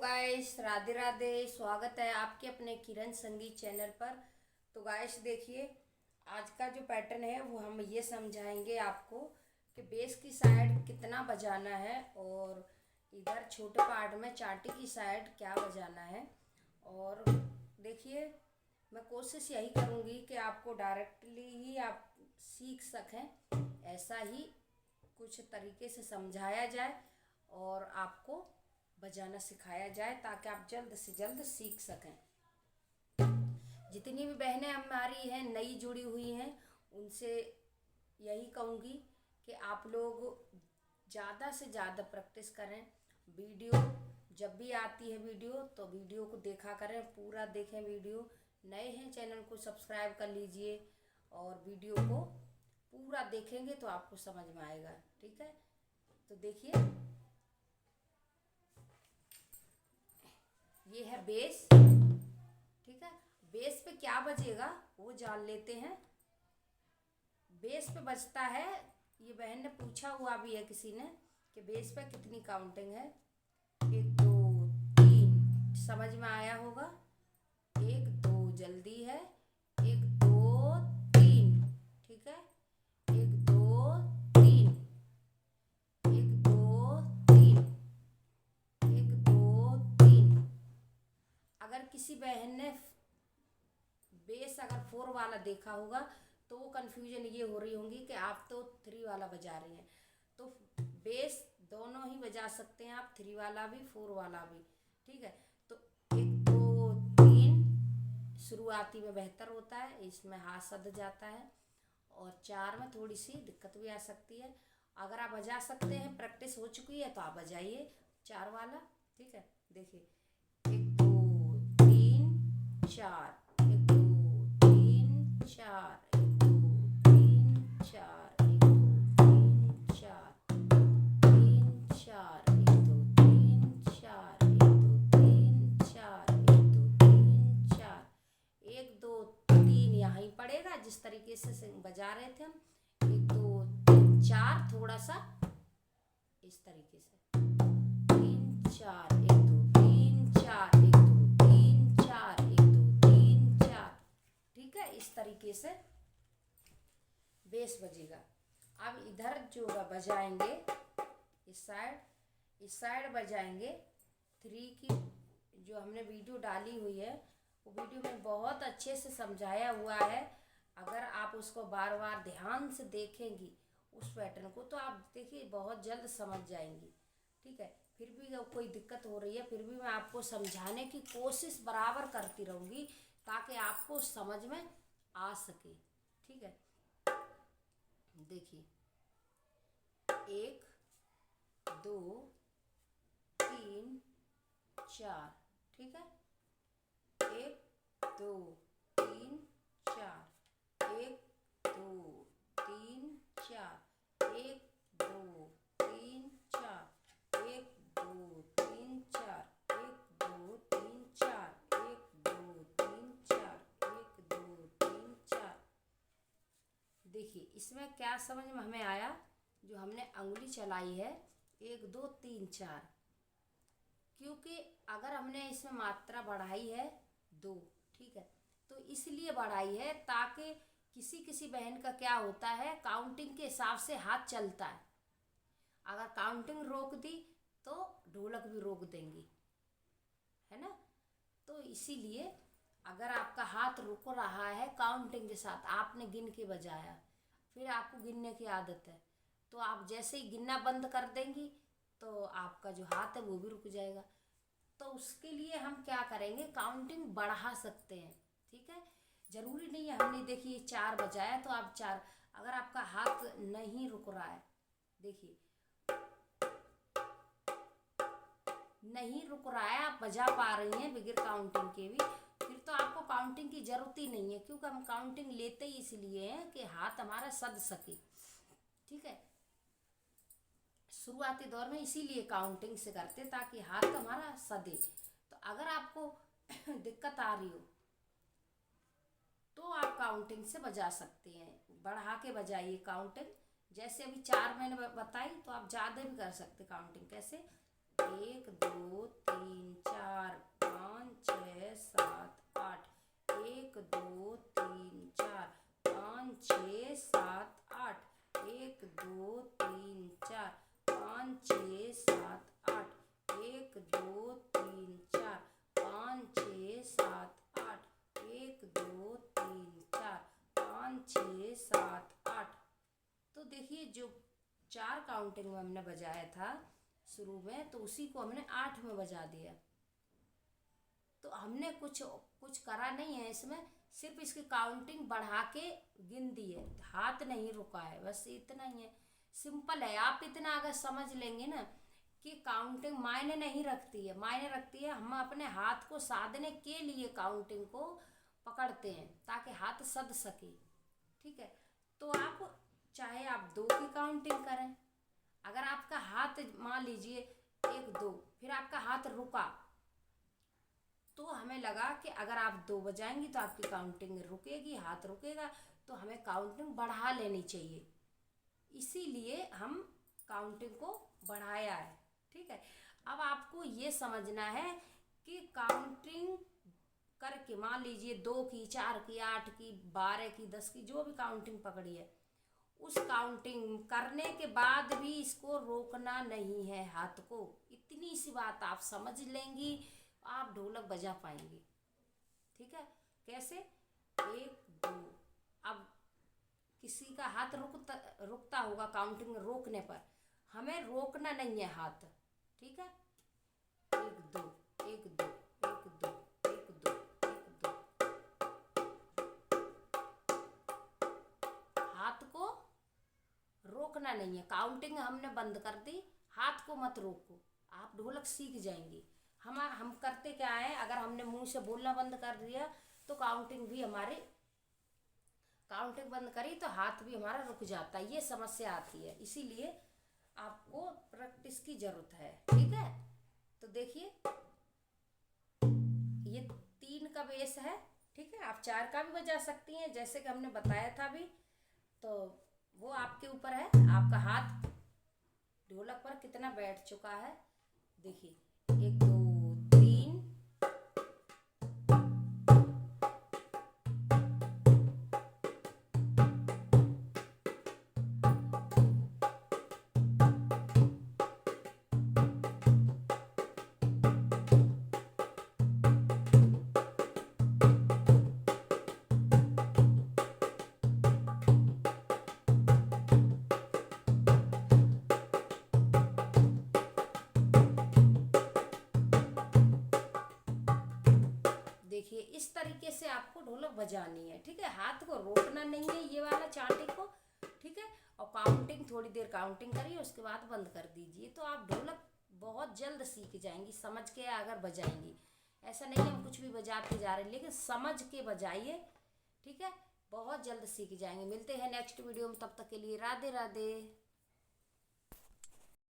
Guys, Radhe Radhe. स्वागत है आपके अपने किरण संगीत चैनल पर। तो गाइस देखिए, आज का जो पैटर्न है वो हम ये समझाएंगे आपको कि बेस की साइड कितना बजाना है और इधर छोटे पार्ट में चाटी की साइड क्या बजाना है। और देखिए, मैं कोशिश यही करूँगी कि आपको डायरेक्टली ही आप सीख सकें, ऐसा ही कुछ तरीके से समझाया जाए और आपको बजाना सिखाया जाए ताकि आप जल्द से जल्द सीख सकें। जितनी भी बहनें हमारी हैं नई जुड़ी हुई हैं, उनसे यही कहूँगी कि आप लोग ज़्यादा से ज़्यादा प्रैक्टिस करें। वीडियो जब भी आती है वीडियो तो वीडियो को देखा करें, पूरा देखें वीडियो। नए हैं चैनल को सब्सक्राइब कर लीजिए और वीडियो को पूरा देखेंगे तो आपको समझ में आएगा। ठीक है, तो देखिए, ये है बेस। ठीक है, बेस पे क्या बजेगा वो जान लेते हैं। बेस पे बजता है, ये बहन ने पूछा हुआ भी है किसी ने कि बेस पे कितनी काउंटिंग है। 1 2 3 समझ में आया होगा। 1 2 जल्दी है, 1 2 3। ठीक है, 1 2 3, 1 2 3, 1 2 3। अगर किसी बहन ने बेस अगर 4 वाला देखा होगा तो वो कन्फ्यूजन ये हो रही होंगी कि आप तो 3 वाला बजा रही हैं। तो बेस दोनों ही बजा सकते हैं आप, 3 वाला भी 4 वाला भी। ठीक है, तो 1 2 3 शुरुआती में बेहतर होता है, इसमें हाथ सध जाता है। और 4 में थोड़ी सी दिक्कत भी आ सकती है। अगर आप बजा सकते हैं, प्रैक्टिस हो चुकी है तो आप बजाइए 4 वाला। ठीक है, देखिए, 1 2 3 4, 1 2 3 4, 1 2 3 4, 1 2 3 4, 3 4, 1 2 3 4, 1 2 3 4, 1 2 3 4, 1 2 3 यहाँ ही पड़ेगा जिस तरीके से बजा रहे थे हम। 1 2 3 4 थोड़ा सा इस तरीके से 3 4, 1 2 3 4, 1 2 3 4, 1 2 3 4। ठीक है, इस तरीके से बेस बजेगा। अब इधर जो बजाएंगे, इस साइड बजाएंगे। 3 की जो हमने वीडियो डाली हुई है वो वीडियो में बहुत अच्छे से समझाया हुआ है। अगर आप उसको बार बार ध्यान से देखेंगी उस पैटर्न को तो आप देखिए बहुत जल्द समझ जाएंगी। ठीक है, फिर भी कोई दिक्कत हो रही है फिर भी मैं आपको समझाने की कोशिश बराबर करती रहूँगी ताकि आपको समझ में आ सके। ठीक है, देखिए, 1 2 3 4। ठीक है, 1 2 3 4, 1 2 3 4, 1 2 3 4, 1 2 3 4, 1 2 3 4, 1 2 3 4, 1 2 3 4। देखिए, इसमें क्या समझ में हमें आया, जो हमने अंगुली चलाई है 1 2 3 4, क्योंकि अगर हमने इसमें मात्रा बढ़ाई है 2। ठीक है, तो इसलिए बढ़ाई है ताकि किसी किसी बहन का क्या होता है, काउंटिंग के हिसाब से हाथ चलता है। अगर काउंटिंग रोक दी तो ढोलक भी रोक देंगी, है ना। तो इसीलिए अगर आपका हाथ रुक रहा है काउंटिंग के साथ, आपने गिन के बजाया, फिर आपको गिनने की आदत है, तो आप जैसे ही गिनना बंद कर देंगी तो आपका जो हाथ है वो भी रुक जाएगा। तो उसके लिए हम क्या करेंगे, काउंटिंग बढ़ा सकते हैं। ठीक है, ज़रूरी नहीं है हमने देखिए 4 बजाया तो आप 4। अगर आपका हाथ नहीं रुक रहा है, देखिए नहीं रुक रहा है, आप बजा पा रही हैं बगैर काउंटिंग के भी, फिर तो आपको काउंटिंग की ज़रूरत ही नहीं है, क्योंकि हम काउंटिंग लेते ही इसलिए हैं कि हाथ हमारा सध सके। ठीक है, शुरुआती दौर में इसीलिए काउंटिंग से करते ताकि हाथ हमारा सधे। तो अगर आपको दिक्कत आ रही हो तो आप काउंटिंग से बजा सकते हैं, बढ़ा के बजाइए काउंटिंग। जैसे अभी 4 मैंने बताई तो आप ज़्यादा भी कर सकते काउंटिंग। कैसे, 1 2 3 4 5 6 7 8 1 2 3 4 5 6 7 8 1 2 3 4 5 6 7 8 1 2 3 4 5 6 7 8 1 2 3 4 5 6 7 8। तो देखिए जो 4 काउंटिंग में हमने बजाया था शुरू में, तो उसी को हमने 8 में बजा दिया। तो हमने कुछ करा नहीं है इसमें, सिर्फ इसकी काउंटिंग बढ़ा के गिन दी है, हाथ नहीं रुका है, बस इतना ही है। सिंपल है। आप इतना अगर समझ लेंगे ना कि काउंटिंग मायने नहीं रखती है, मायने रखती है हम अपने हाथ को साधने के लिए काउंटिंग को पकड़ते हैं ताकि हाथ सध सके। ठीक है। तो आप चाहे आप 2 की काउंटिंग करें, अगर आपका हाथ मान लीजिए 1 2, फिर आपका हाथ रुका, तो हमें लगा कि अगर आप 2 बजाएंगी तो आपकी काउंटिंग रुकेगी, हाथ रुकेगा, तो हमें काउंटिंग बढ़ा लेनी चाहिए। इसीलिए हम काउंटिंग को बढ़ाया है। ठीक है। अब आपको ये समझना है कि काउंटिंग करके मान लीजिए 2 की, 4 की, 8 की, 12 की, 10 की, जो भी काउंटिंग पकड़ी है, उस काउंटिंग करने के बाद भी इसको रोकना नहीं है हाथ को। इतनी सी बात आप समझ लेंगी, आप ढोलक बजा पाएंगे। ठीक है। कैसे? 1 2। अब किसी का हाथ रुकता होगा काउंटिंग रोकने पर, हमें रोकना नहीं है हाथ। ठीक है। 1 2 1 2 1 2 1 2 1 2। हाथ को रोकना नहीं है। काउंटिंग हमने बंद कर दी, हाथ को मत रोको, आप ढोलक सीख जाएंगे। हम करते क्या है, अगर हमने मुंह से बोलना बंद कर दिया तो काउंटिंग बंद करी तो हाथ भी हमारा रुक जाता है, ये समस्या आती है। इसीलिए आपको प्रैक्टिस की जरूरत है। ठीक है। तो देखिए ये 3 का बेस है। ठीक है। आप 4 का भी बजा सकती हैं जैसे कि हमने बताया था अभी। तो वो आपके ऊपर है, आपका हाथ ढोलक पर कितना बैठ चुका है। देखिए 1 2 3। देखिए इस तरीके से आपको ढोलक बजानी है। ठीक है। हाथ को रोकना नहीं है, ये वाला चांटे को। ठीक है। और काउंटिंग, थोड़ी देर काउंटिंग करिए, उसके बाद बंद कर दीजिए, तो आप ढोलक बहुत जल्द सीख जाएंगी समझ के अगर बजाएंगी। ऐसा नहीं हम कुछ भी बजाते जा रहे हैं, लेकिन समझ के बजाइए। ठीक है। बहुत जल्द सीख जाएंगे। मिलते हैं नेक्स्ट वीडियो में, तब तक के लिए राधे राधे।